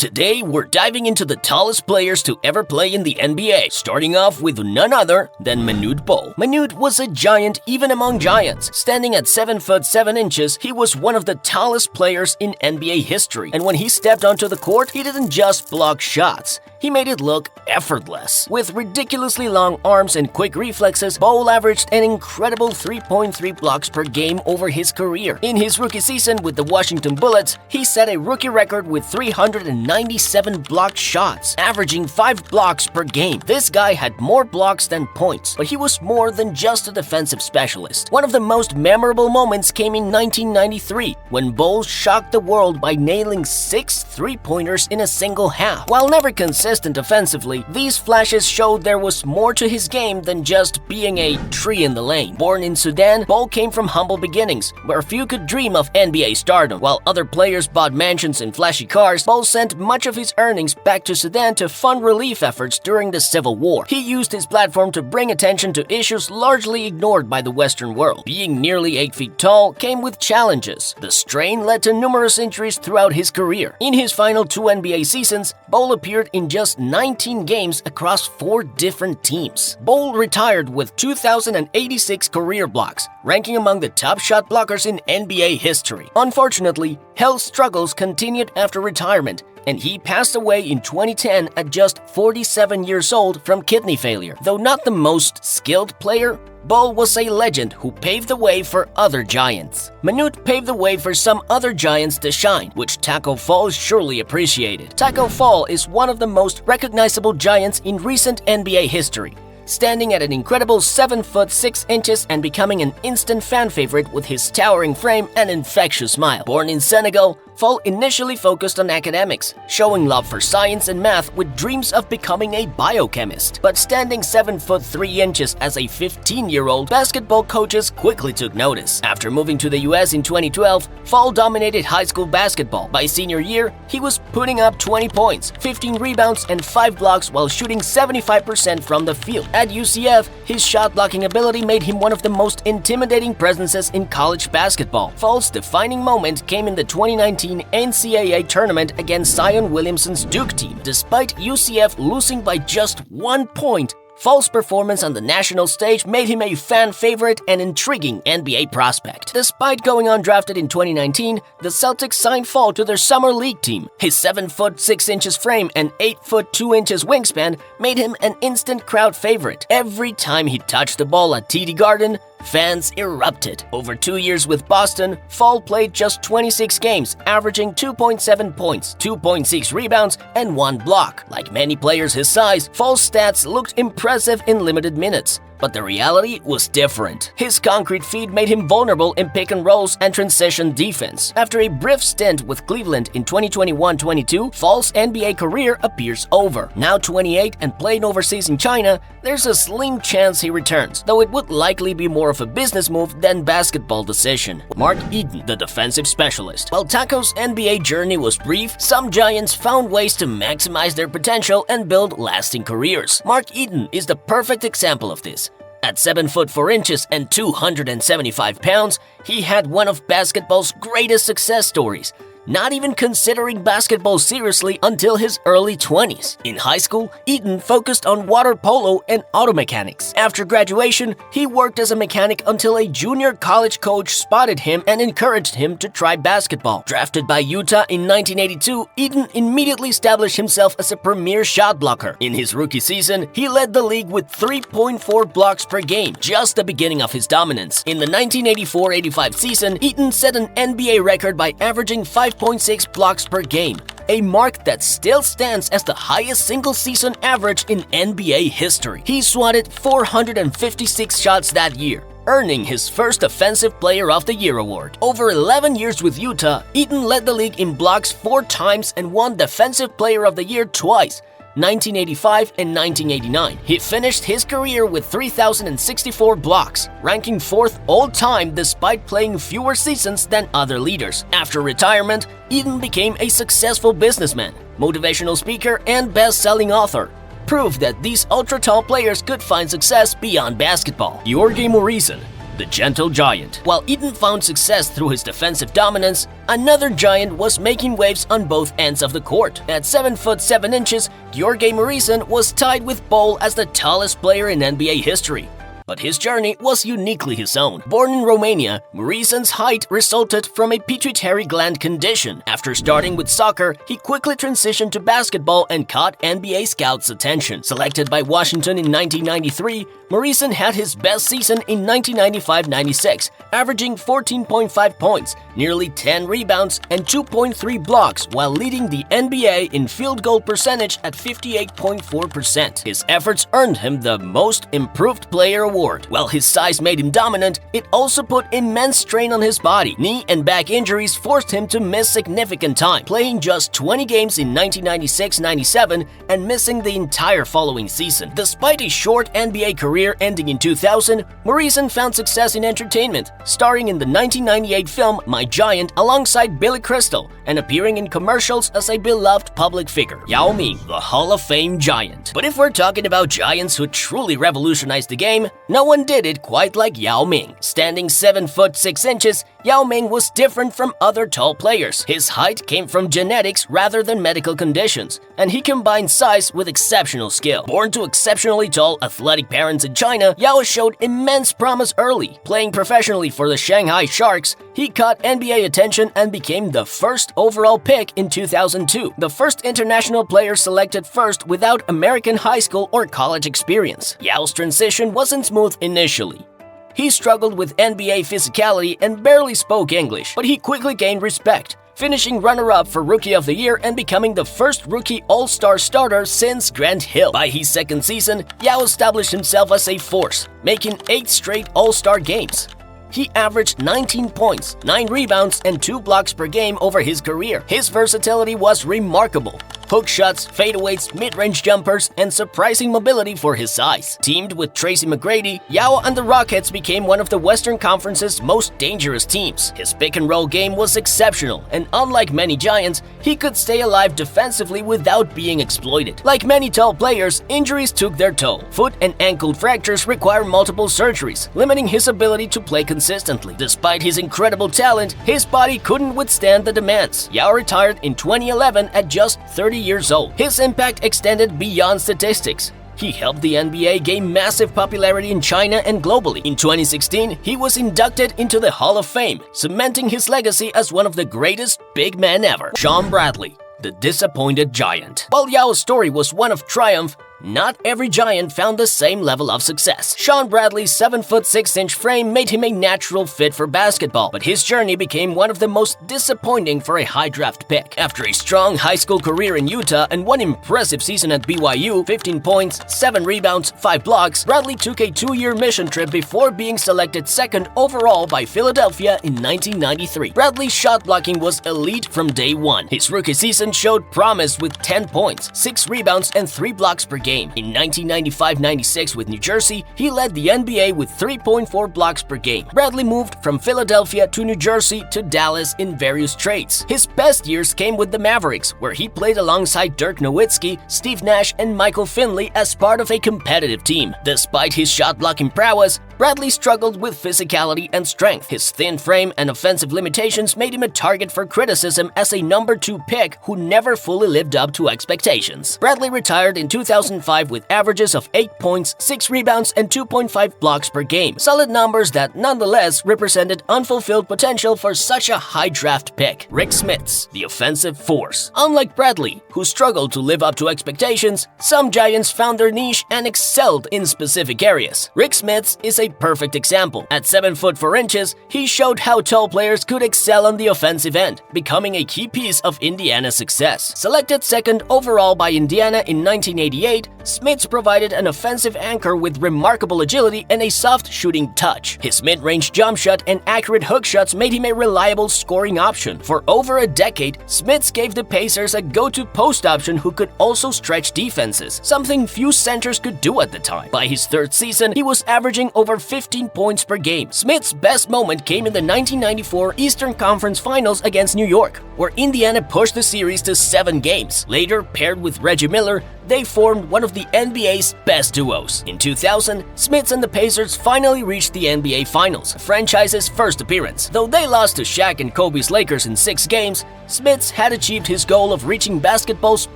Today, we're diving into the tallest players to ever play in the NBA, starting off with none other than Manute Bol. Manute was a giant even among giants. Standing at 7 foot 7 inches, he was one of the tallest players in NBA history. And when he stepped onto the court, he didn't just block shots. He made it look effortless. With ridiculously long arms and quick reflexes, Bol averaged an incredible 3.3 blocks per game over his career. In his rookie season with the Washington Bullets, he set a rookie record with 397 blocked shots, averaging 5 blocks per game. This guy had more blocks than points, but he was more than just a defensive specialist. One of the most memorable moments came in 1993, when Bol shocked the world by nailing 6 three-pointers in a single half. While never consistent offensively, these flashes showed there was more to his game than just being a tree in the lane. Born in Sudan, Bol came from humble beginnings, where few could dream of NBA stardom. While other players bought mansions and flashy cars, Bol sent much of his earnings back to Sudan to fund relief efforts during the Civil War. He used his platform to bring attention to issues largely ignored by the Western world. Being nearly 8 feet tall came with challenges. The strain led to numerous injuries throughout his career. In his final 2 NBA seasons, Bol appeared in just 19 games across 4 different teams. Bol retired with 2,086 career blocks, ranking among the top shot blockers in NBA history. Unfortunately, health struggles continued after retirement, and he passed away in 2010 at just 47 years old from kidney failure. Though not the most skilled player, Bol was a legend who paved the way for other giants. Manute paved the way for some other giants to shine, which Tacko Fall surely appreciated. Tacko Fall is one of the most recognizable giants in recent NBA history, standing at an incredible 7 foot 6 inches and becoming an instant fan favorite with his towering frame and infectious smile. Born in Senegal, Fall initially focused on academics, showing love for science and math with dreams of becoming a biochemist. But standing 7 foot 3 inches as a 15-year-old, basketball coaches quickly took notice. After moving to the US in 2012, Fall dominated high school basketball. By senior year, he was putting up 20 points, 15 rebounds, and 5 blocks while shooting 75% from the field. At UCF, his shot-blocking ability made him one of the most intimidating presences in college basketball. Fall's defining moment came in the 2019 NCAA tournament against Zion Williamson's Duke team. Despite UCF losing by just 1 point, Fall's performance on the national stage made him a fan favorite and intriguing NBA prospect. Despite going undrafted in 2019, the Celtics signed Fall to their summer league team. His 7 foot 6 inches frame and 8 foot 2 inches wingspan made him an instant crowd favorite. Every time he touched the ball at TD Garden, fans erupted. Over 2 years with Boston, Fall played just 26 games, averaging 2.7 points, 2.6 rebounds, and 1 block. Like many players his size, Fall's stats looked impressive in limited minutes. But the reality was different. His concrete feet made him vulnerable in pick and rolls and transition defense. After a brief stint with Cleveland in 2021-22, Fall's NBA career appears over. Now 28 and playing overseas in China, there's a slim chance he returns, though it would likely be more of a business move than basketball decision. Mark Eaton, the defensive specialist. While Tacko's NBA journey was brief, some giants found ways to maximize their potential and build lasting careers. Mark Eaton is the perfect example of this. At 7 foot 4 inches and 275 pounds, he had one of basketball's greatest success stories, not even considering basketball seriously until his early 20s. In high school, Eaton focused on water polo and auto mechanics. After graduation, he worked as a mechanic until a junior college coach spotted him and encouraged him to try basketball. Drafted by Utah in 1982, Eaton immediately established himself as a premier shot blocker. In his rookie season, he led the league with 3.4 blocks per game, just the beginning of his dominance. In the 1984-85 season, Eaton set an NBA record by averaging 5.6 blocks per game, a mark that still stands as the highest single-season average in NBA history. He swatted 456 shots that year, earning his first Offensive Player of the Year award. Over 11 years with Utah, Eaton led the league in blocks 4 times and won Defensive Player of the Year twice, 1985 and 1989. He finished his career with 3,064 blocks, ranking 4th all-time despite playing fewer seasons than other leaders. After retirement, Eaton became a successful businessman, motivational speaker, and best-selling author. Proof that these ultra-tall players could find success beyond basketball. Gheorghe Mureșan, the gentle giant. While Eaton found success through his defensive dominance, another giant was making waves on both ends of the court. At 7 foot 7 inches, Gheorghe Mureșan was tied with Bol as the tallest player in NBA history. But his journey was uniquely his own. Born in Romania, Mureșan's height resulted from a pituitary gland condition. After starting with soccer, he quickly transitioned to basketball and caught NBA scouts' attention. Selected by Washington in 1993, Mureșan had his best season in 1995-96, averaging 14.5 points, nearly 10 rebounds, and 2.3 blocks, while leading the NBA in field goal percentage at 58.4%. His efforts earned him the Most Improved Player award. While his size made him dominant, it also put immense strain on his body. Knee and back injuries forced him to miss significant time, playing just 20 games in 1996-97 and missing the entire following season. Despite a short NBA career ending in 2000, Mureșan found success in entertainment, starring in the 1998 film My Giant alongside Billy Crystal and appearing in commercials as a beloved public figure. Yao Ming, the Hall of Fame giant. But if we're talking about giants who truly revolutionized the game, no one did it quite like Yao Ming. Standing 7 foot 6 inches, Yao Ming was different from other tall players. His height came from genetics rather than medical conditions, and he combined size with exceptional skill. Born to exceptionally tall, athletic parents in China, Yao showed immense promise early. Playing professionally for the Shanghai Sharks, he caught NBA attention and became the first overall pick in 2002, the first international player selected first without American high school or college experience. Yao's transition wasn't smooth initially. He struggled with NBA physicality and barely spoke English, but he quickly gained respect, finishing runner-up for Rookie of the Year and becoming the first rookie All-Star starter since Grant Hill. By his second season, Yao established himself as a force, making 8 straight All-Star games. He averaged 19 points, 9 rebounds, and 2 blocks per game over his career. His versatility was remarkable. Hook shots, fadeaways, mid-range jumpers, and surprising mobility for his size. Teamed with Tracy McGrady, Yao and the Rockets became one of the Western Conference's most dangerous teams. His pick-and-roll game was exceptional, and unlike many giants, he could stay alive defensively without being exploited. Like many tall players, injuries took their toll. Foot and ankle fractures require multiple surgeries, limiting his ability to play consistently. Despite his incredible talent, his body couldn't withstand the demands. Yao retired in 2011 at just 30 years old. His impact extended beyond statistics. He helped the NBA gain massive popularity in China and globally. In 2016, he was inducted into the Hall of Fame, cementing his legacy as one of the greatest big men ever. Shawn Bradley, the disappointed giant. While Yao's story was one of triumph, not every giant found the same level of success. Shawn Bradley's 7 foot 6 inch frame made him a natural fit for basketball, but his journey became one of the most disappointing for a high draft pick. After a strong high school career in Utah and one impressive season at BYU, 15 points, 7 rebounds, 5 blocks, Bradley took a 2-year mission trip before being selected second overall by Philadelphia in 1993. Bradley's shot blocking was elite from day one. His rookie season showed promise with 10 points, 6 rebounds, and 3 blocks per game. In 1995-96 with New Jersey, he led the NBA with 3.4 blocks per game. Bradley moved from Philadelphia to New Jersey to Dallas in various trades. His best years came with the Mavericks, where he played alongside Dirk Nowitzki, Steve Nash, and Michael Finley as part of a competitive team. Despite his shot-blocking prowess, Bradley struggled with physicality and strength. His thin frame and offensive limitations made him a target for criticism as a number 2 pick who never fully lived up to expectations. Bradley retired in 2005 with averages of 8 points, 6 rebounds, and 2.5 blocks per game. Solid numbers that nonetheless represented unfulfilled potential for such a high draft pick. Rik Smits, the offensive force. Unlike Bradley, who struggled to live up to expectations, some giants found their niche and excelled in specific areas. Rik Smits is a perfect example. At 7 foot 4 inches, he showed how tall players could excel on the offensive end, becoming a key piece of Indiana's success. Selected second overall by Indiana in 1988, Smits provided an offensive anchor with remarkable agility and a soft shooting touch. His mid-range jump shot and accurate hook shots made him a reliable scoring option. For over a decade, Smits gave the Pacers a go-to post option who could also stretch defenses, something few centers could do at the time. By his third season, he was averaging over 15 points per game. Smits' best moment came in the 1994 Eastern Conference Finals against New York, where Indiana pushed the series to 7 games. Later, paired with Reggie Miller, they formed one of the NBA's best duos. In 2000, Smits and the Pacers finally reached the NBA Finals, the franchise's first appearance. Though they lost to Shaq and Kobe's Lakers in 6 games, Smits had achieved his goal of reaching basketball's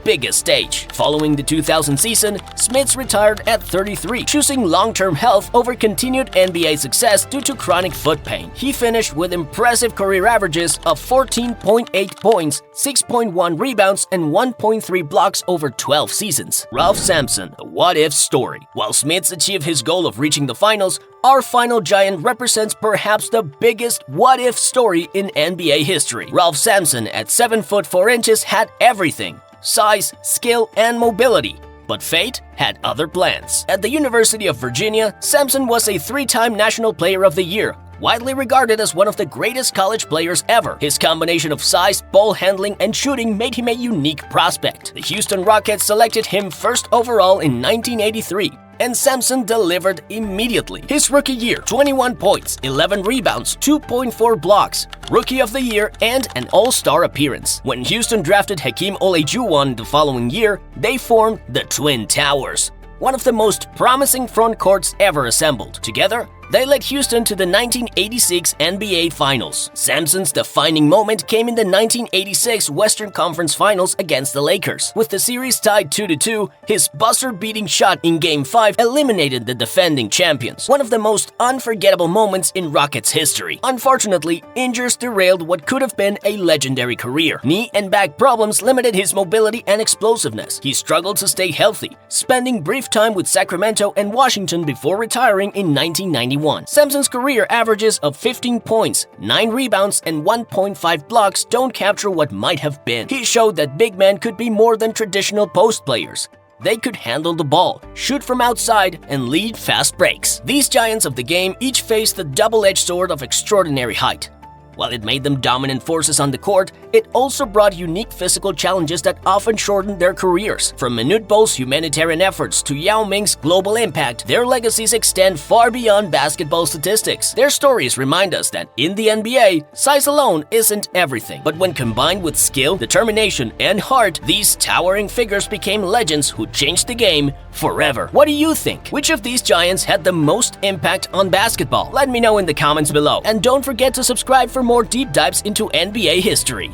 biggest stage. Following the 2000 season, Smits retired at 33, choosing long-term health over continued NBA success due to chronic foot pain. He finished with impressive career averages of 14.8 points, 6.1 rebounds, and 1.3 blocks over 12 seasons. Ralph Sampson, a what-if story. While Smits achieved his goal of reaching the finals, our final giant represents perhaps the biggest what-if story in NBA history. Ralph Sampson, at 7 foot 4 inches, had everything: size, skill, and mobility. But fate had other plans. At the University of Virginia, Samson was a 3-time National Player of the Year, widely regarded as one of the greatest college players ever. His combination of size, ball handling, and shooting made him a unique prospect. The Houston Rockets selected him first overall in 1983. And Samson delivered immediately. His rookie year, 21 points, 11 rebounds, 2.4 blocks, Rookie of the Year, and an All-Star appearance. When Houston drafted Hakeem Olajuwon the following year, they formed the Twin Towers, one of the most promising front courts ever assembled. Together, they led Houston to the 1986 NBA Finals. Samson's defining moment came in the 1986 Western Conference Finals against the Lakers. With the series tied 2-2, his buzzer-beating shot in Game 5 eliminated the defending champions, one of the most unforgettable moments in Rockets history. Unfortunately, injuries derailed what could have been a legendary career. Knee and back problems limited his mobility and explosiveness. He struggled to stay healthy, spending brief time with Sacramento and Washington before retiring in 1991. Samson's career averages of 15 points, 9 rebounds, and 1.5 blocks don't capture what might have been. He showed that big men could be more than traditional post players. They could handle the ball, shoot from outside, and lead fast breaks. These giants of the game each faced the double-edged sword of extraordinary height. While it made them dominant forces on the court, it also brought unique physical challenges that often shortened their careers. From Manute Bol's humanitarian efforts to Yao Ming's global impact, their legacies extend far beyond basketball statistics. Their stories remind us that in the NBA, size alone isn't everything. But when combined with skill, determination, and heart, these towering figures became legends who changed the game forever. What do you think? Which of these giants had the most impact on basketball? Let me know in the comments below. And don't forget to subscribe for more deep dives into NBA history.